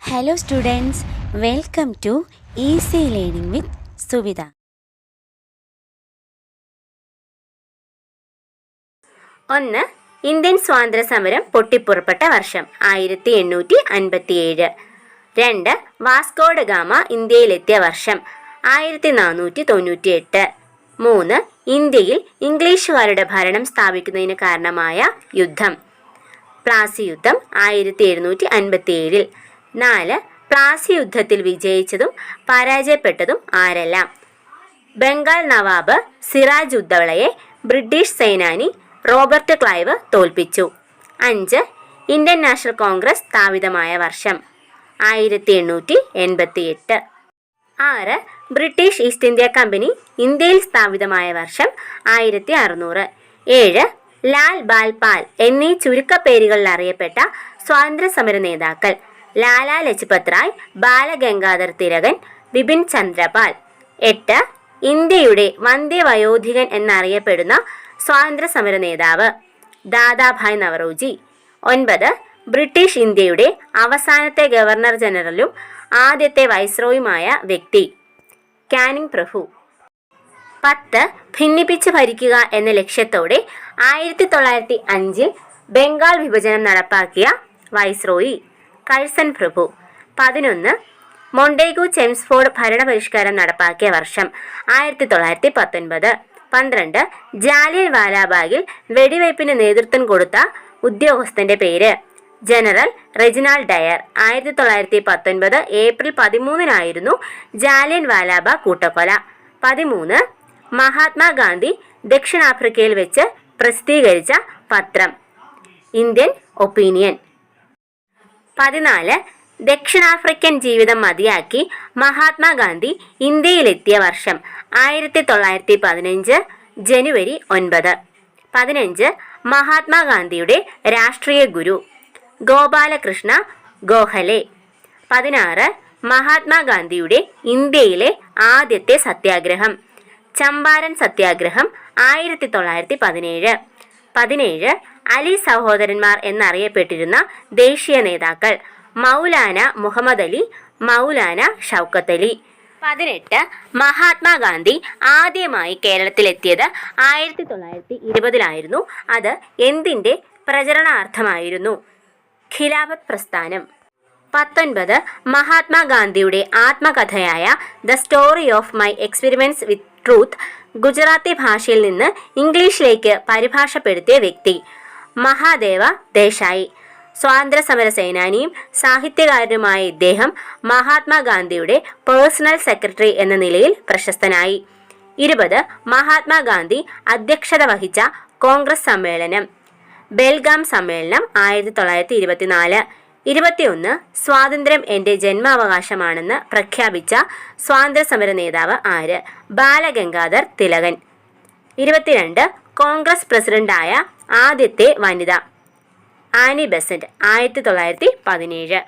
Hello students, welcome to Easy Learning with Suvida. ഒന്ന്, Indian സ്വാതന്ത്ര്യ സമരം പൊട്ടിപ്പുറപ്പെട്ട വർഷം 1857. 2, വാസ്കോ ഡ ഗാമ ഇന്ത്യയിലെത്തിയ വർഷം 1498. 3, ഇന്ത്യയിൽ ഇംഗ്ലീഷുകാരുടെ ഭരണം സ്ഥാപിക്കുന്നതിന് കാരണമായ യുദ്ധം പ്ലാസി യുദ്ധം 1757. 4, പ്ലാസി യുദ്ധത്തിൽ വിജയിച്ചതും പരാജയപ്പെട്ടതും ആരെല്ലാം? ബംഗാൾ നവാബ് സിറാജ് ഉദ്ദൗളയെ ബ്രിട്ടീഷ് സേനാനി റോബർട്ട് ക്ലൈവ് തോൽപ്പിച്ചു. 5, ഇന്ത്യൻ നാഷണൽ കോൺഗ്രസ് സ്ഥാപിതമായ വർഷം 1888. 6, ബ്രിട്ടീഷ് ഈസ്റ്റ് ഇന്ത്യ കമ്പനി ഇന്ത്യയിൽ സ്ഥാപിതമായ വർഷം 1600. 7, ലാൽ ബാൽ പാൽ എന്നീ ചുരുക്കപ്പേരുകളിൽ അറിയപ്പെട്ട സ്വാതന്ത്ര്യ സമര നേതാക്കൾ ലാലാ ലജ്പത് റായ്, ബാലഗംഗാധർ തിലകൻ, ബിപിൻ ചന്ദ്രപാൽ. 8, ഇന്ത്യയുടെ വന്ധ്യവയോധികൻ എന്നറിയപ്പെടുന്ന സ്വാതന്ത്ര്യ സമര നേതാവ് ദാദാഭായ് നവറോജി. 9, ബ്രിട്ടീഷ് ഇന്ത്യയുടെ അവസാനത്തെ ഗവർണർ ജനറലും ആദ്യത്തെ വൈസ്രോയുമായ വ്യക്തി കാനിങ് പ്രഭു. 10, ഭിന്നിപ്പിച്ച് ഭരിക്കുക എന്ന ലക്ഷ്യത്തോടെ 1905 ബംഗാൾ വിഭജനം നടപ്പാക്കിയ വൈസ്രോയി കഴ്സൺ പ്രഭു. 11, മൊണ്ടേഗു ചെംസ്ഫോർഡ് ഭരണപരിഷ്കാരം നടപ്പാക്കിയ വർഷം 1919. 12, ജാലിയൻ വാലാബാഗിൽ വെടിവയ്പ്പിന് നേതൃത്വം കൊടുത്ത ഉദ്യോഗസ്ഥന്റെ പേര് general Reginald Dyer. 1919 April 13 Jallian Walabagh കൂട്ടക്കൊല. 13, മഹാത്മാഗാന്ധി ദക്ഷിണാഫ്രിക്കയിൽ വെച്ച് പ്രസിദ്ധീകരിച്ച പത്രം ഇന്ത്യൻ ഒപ്പീനിയൻ. 14, ദക്ഷിണാഫ്രിക്കൻ ജീവിതം മതിയാക്കി മഹാത്മാഗാന്ധി ഇന്ത്യയിലെത്തിയ വർഷം 1915 ജനുവരി 9. 15, മഹാത്മാഗാന്ധിയുടെ രാഷ്ട്രീയ ഗുരു ഗോപാലകൃഷ്ണ ഗോഖലെ. 16, മഹാത്മാഗാന്ധിയുടെ ഇന്ത്യയിലെ ആദ്യത്തെ സത്യാഗ്രഹം ചമ്പാരൻ സത്യാഗ്രഹം 1917. 17, അലി സഹോദരന്മാർ എന്നറിയപ്പെട്ടിരുന്ന ദേശീയ നേതാക്കൾ മൗലാന മുഹമ്മദ് അലി, മൗലാന ഷൗക്കത്ത് അലി. 18, മഹാത്മാഗാന്ധി ആദ്യമായി കേരളത്തിലെത്തിയത് 1920 അത് എന്തിൻ്റെ പ്രചരണാർത്ഥമായിരുന്നു? ഖിലാഫത്ത് പ്രസ്ഥാനം. 19, മഹാത്മാഗാന്ധിയുടെ ആത്മകഥയായ the story of my experiments with truth Gujarati ഭാഷയിൽ നിന്ന് ഇംഗ്ലീഷിലേക്ക് പരിഭാഷപ്പെടുത്തിയ വ്യക്തി മഹാദേവ ദേശായി. സ്വാതന്ത്ര്യ സമര സേനാനിയും സാഹിത്യകാരനുമായ ഇദ്ദേഹം മഹാത്മാഗാന്ധിയുടെ പേഴ്സണൽ സെക്രട്ടറി എന്ന നിലയിൽ പ്രശസ്തനായി. 20, മഹാത്മാഗാന്ധി അധ്യക്ഷത വഹിച്ച കോൺഗ്രസ് സമ്മേളനം ബെൽഗാം സമ്മേളനം 1924. 21, സ്വാതന്ത്ര്യം എൻ്റെ ജന്മാവകാശമാണെന്ന് പ്രഖ്യാപിച്ച സ്വാതന്ത്ര്യ സമര നേതാവ് ആര്? ബാലഗംഗാധർ തിലകൻ. 22, കോൺഗ്രസ് പ്രസിഡന്റായ ആദ്യത്തെ വനിത ആനി ബെസന്റ് 1917.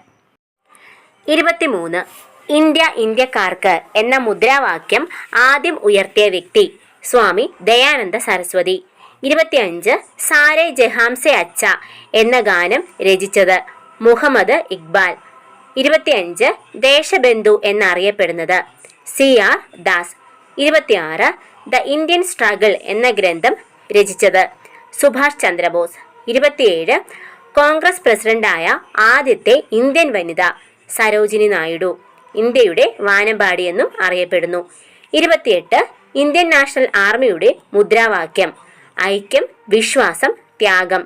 23, ഇന്ത്യ ഇന്ത്യക്കാർക്ക് എന്ന മുദ്രാവാക്യം ആദ്യം ഉയർത്തിയ വ്യക്തി സ്വാമി ദയാനന്ദ സരസ്വതി. 25, സാരേ ജഹാംസെ അച്ച എന്ന ഗാനം രചിച്ചത് മുഹമ്മദ് ഇക്ബാൽ. 25, ദേശബന്ധു എന്നറിയപ്പെടുന്നത് CR Das. 26, the Indian struggle എന്ന ഗ്രന്ഥം രചിച്ചത് സുഭാഷ് ചന്ദ്രബോസ്. 27, കോൺഗ്രസ് പ്രസിഡന്റായ ആദ്യത്തെ ഇന്ത്യൻ വനിത സരോജിനി നായിഡു, ഇന്ത്യയുടെ വാനമ്പാടി എന്നും അറിയപ്പെടുന്നു. 28, ഇന്ത്യൻ നാഷണൽ ആർമിയുടെ മുദ്രാവാക്യം ഐക്യം, വിശ്വാസം, ത്യാഗം.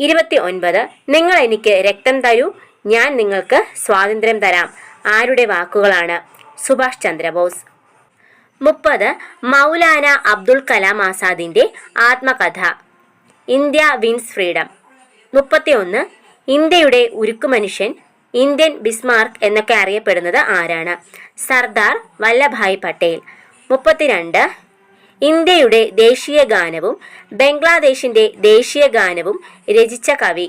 29, നിങ്ങൾ എനിക്ക് രക്തം തരൂ, ഞാൻ നിങ്ങൾക്ക് സ്വാതന്ത്ര്യം തരാം ആരുടെ വാക്കുകളാണ്? സുഭാഷ് ചന്ദ്രബോസ്. 30, മൗലാന അബ്ദുൽ കലാം ആസാദിന്റെ ആത്മകഥ ഇന്ത്യ വിൻസ് ഫ്രീഡം. 31, ഇന്ത്യയുടെ ഉരുക്കുമനുഷ്യൻ ഇന്ത്യൻ ബിസ്മാർക്ക് എന്നൊക്കെ അറിയപ്പെടുന്നത് ആരാണ്? സർദാർ വല്ലഭായ് പട്ടേൽ. 32, ഇന്ത്യയുടെ ദേശീയ ഗാനവും ബംഗ്ലാദേശിന്റെ ദേശീയ ഗാനവും രചിച്ച കവി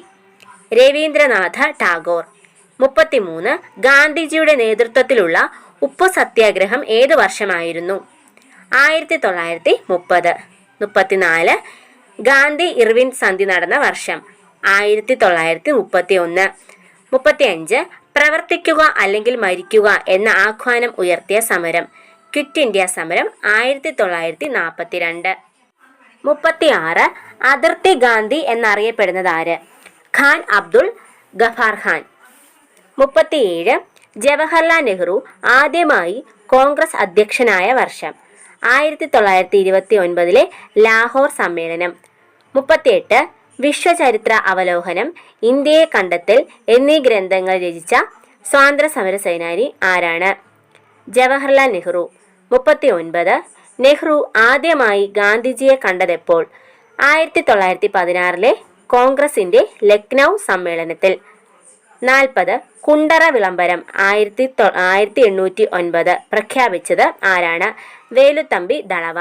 രവീന്ദ്രനാഥ ടാഗോർ. 33, ഗാന്ധിജിയുടെ നേതൃത്വത്തിലുള്ള ഉപ്പു സത്യാഗ്രഹം ഏതു വർഷമായിരുന്നു? 1930. 34, ഗാന്ധി ഇർവിൻ സന്ധി നടന്ന വർഷം 1931. 35, പ്രവർത്തിക്കുക അല്ലെങ്കിൽ മരിക്കുക എന്ന ആഹ്വാനം ഉയർത്തിയ സമരം ക്വിറ്റ് ഇന്ത്യ സമരം 1942. 36. അതിർത്തി ഗാന്ധി എന്നറിയപ്പെടുന്നത് ആര്? ഖാൻ അബ്ദുൾ ഗഫാർ ഖാൻ. 37. ജവഹർലാൽ നെഹ്റു ആദ്യമായി കോൺഗ്രസ് അധ്യക്ഷനായ വർഷം? 1929 ലാഹോർ സമ്മേളനം. 38. വിശ്വചരിത്ര അവലോകനം, ഇന്ത്യയെ കണ്ടെത്തൽ എന്നീ ഗ്രന്ഥങ്ങൾ രചിച്ച സ്വാതന്ത്ര്യ സമര സേനാനി ആരാണ്? ജവഹർലാൽ നെഹ്റു. 39. നെഹ്റു ആദ്യമായി ഗാന്ധിജിയെ കണ്ടതെപ്പോൾ? 1916 കോൺഗ്രസിന്റെ ലക്നൗ സമ്മേളനത്തിൽ. 40. കുണ്ടറ വിളംബരം 1809 പ്രഖ്യാപിച്ചത് ആരാണ്? വേലുത്തമ്പി ദളവ.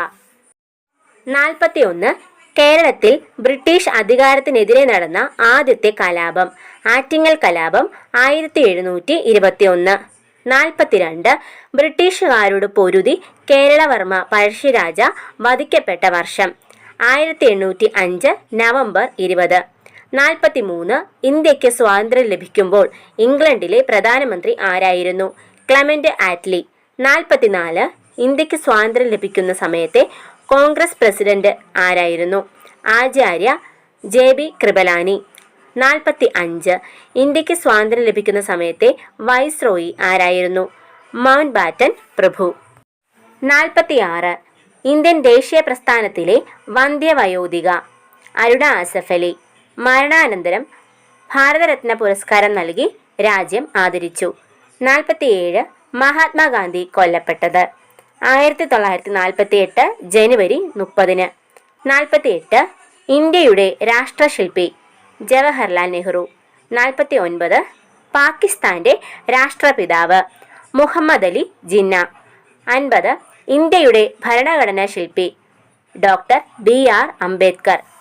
41. കേരളത്തിൽ ബ്രിട്ടീഷ് അധികാരത്തിനെതിരെ നടന്ന ആദ്യത്തെ കലാപം? ആറ്റിങ്ങൽ കലാപം 1721. 42. ബ്രിട്ടീഷുകാരോട് പൊരുതി കേരളവർമ്മ പഴശ്ശിരാജ വധിക്കപ്പെട്ട വർഷം? 1805 നവംബർ 20. 43. ഇന്ത്യക്ക് സ്വാതന്ത്ര്യം ലഭിക്കുമ്പോൾ ഇംഗ്ലണ്ടിലെ പ്രധാനമന്ത്രി ആരായിരുന്നു? Clement Attlee. 44. ഇന്ത്യക്ക് സ്വാതന്ത്ര്യം ലഭിക്കുന്ന സമയത്തെ കോൺഗ്രസ് പ്രസിഡന്റ് ആരായിരുന്നു? ആചാര്യ JB കൃപലാനി. 45. ഇന്ത്യക്ക് സ്വാതന്ത്ര്യം ലഭിക്കുന്ന സമയത്തെ വൈസ്രോയി ആരായിരുന്നു? മൗണ്ട് ബാറ്റൻ പ്രഭു. 46. ഇന്ത്യൻ ദേശീയ പ്രസ്ഥാനത്തിലെ വന്ധ്യവയോധിക? അരുണ ആസഫ് അലി. മരണാനന്തരം ഭാരതരത്ന പുരസ്കാരം നൽകി രാജ്യം ആദരിച്ചു. 47. മഹാത്മാഗാന്ധി കൊല്ലപ്പെട്ടത്? 1948 ജനുവരി 30. 48. ഇന്ത്യയുടെ രാഷ്ട്രശില്പി? ജവഹർലാൽ നെഹ്റു. 49. പാകിസ്ഥാന്റെ രാഷ്ട്രപിതാവ്? മുഹമ്മദ് അലി ജിന്ന. 50. ഇന്ത്യയുടെ ഭരണഘടനാ ശില്പി? Doctor BR Ambedkar.